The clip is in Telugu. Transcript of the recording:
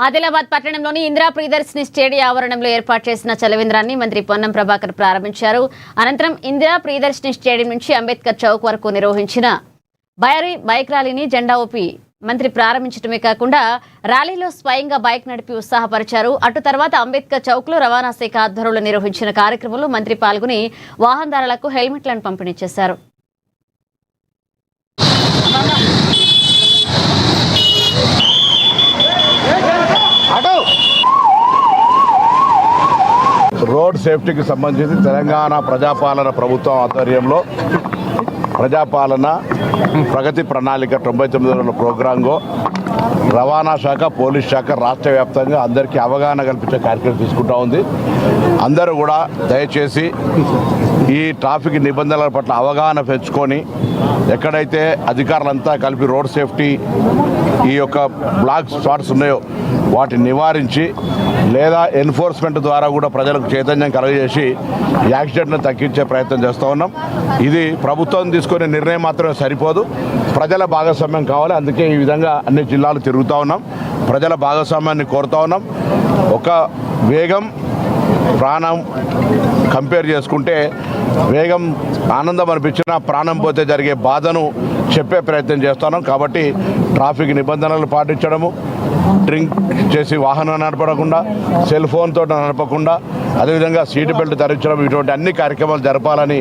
ఆదిలాబాద్ పట్టణంలోని ఇందిరా ప్రియదర్శిని స్టేడియం ఆవరణంలో ఏర్పాటు చేసిన చలవేంద్రాన్ని మంత్రి పొన్నం ప్రభాకర్ ప్రారంభించారు. అనంతరం ఇందిరా ప్రియదర్శిని స్టేడియం నుంచి అంబేద్కర్ చౌక్ వరకు నిర్వహించిన బైక్ ర్యాలీని జెండా ఊపి మంత్రి ప్రారంభించడమే కాకుండా ర్యాలీలో స్వయంగా బైక్ నడిపి ఉత్సాహపరిచారు. అటు తర్వాత అంబేద్కర్ చౌక్ లో రవాణా శాఖ ఆధ్వర్యంలో నిర్వహించిన కార్యక్రమంలో మంత్రి పాల్గొని వాహనదారులకు హెల్మెట్లను పంపిణీ చేశారు. రోడ్ సేఫ్టీకి సంబంధించి తెలంగాణ ప్రజాపాలన ప్రభుత్వం ఆధ్వర్యంలో ప్రజాపాలన ప్రగతి ప్రణాళిక 99 ప్రోగ్రాంలో రవాణా శాఖ, పోలీస్ శాఖ రాష్ట్ర వ్యాప్తంగా అందరికీ అవగాహన కల్పించే కార్యక్రమం తీసుకుంటూ ఉంది. అందరూ కూడా దయచేసి ఈ ట్రాఫిక్ నిబంధనల పట్ల అవగాహన పెంచుకొని ఎక్కడైతే అధికారులంతా కలిపి రోడ్ సేఫ్టీ ఈ యొక్క బ్లాక్ స్పాట్స్ ఉన్నాయో వాటిని నివారించి లేదా ఎన్ఫోర్స్మెంట్ ద్వారా కూడా ప్రజలకు చైతన్యం కలుగజేసి యాక్సిడెంట్ను తగ్గించే ప్రయత్నం చేస్తూ ఉన్నాం. ఇది ప్రభుత్వం తీసుకునే నిర్ణయం మాత్రమే సరిపోదు, ప్రజల భాగస్వామ్యం కావాలి. అందుకే ఈ విధంగా అన్ని జిల్లాలు తిరుగుతూ ఉన్నాం, ప్రజల భాగస్వామ్యాన్ని కోరుతూ ఉన్నాం. ఒక వేగం ప్రాణం కంపేర్ చేసుకుంటే వేగం ఆనందం అనిపించిన ప్రాణం పోతే జరిగే బాధను చెప్పే ప్రయత్నం చేస్తున్నాం. కాబట్టి ట్రాఫిక్ నిబంధనలు పాటించడము, డ్రింక్ చేసి వాహనం నడపకుండా, సెల్ ఫోన్తో నడపకుండా, అదేవిధంగా సీటు బెల్ట్ ధరించడం, ఇటువంటి అన్ని కార్యక్రమాలు జరపాలని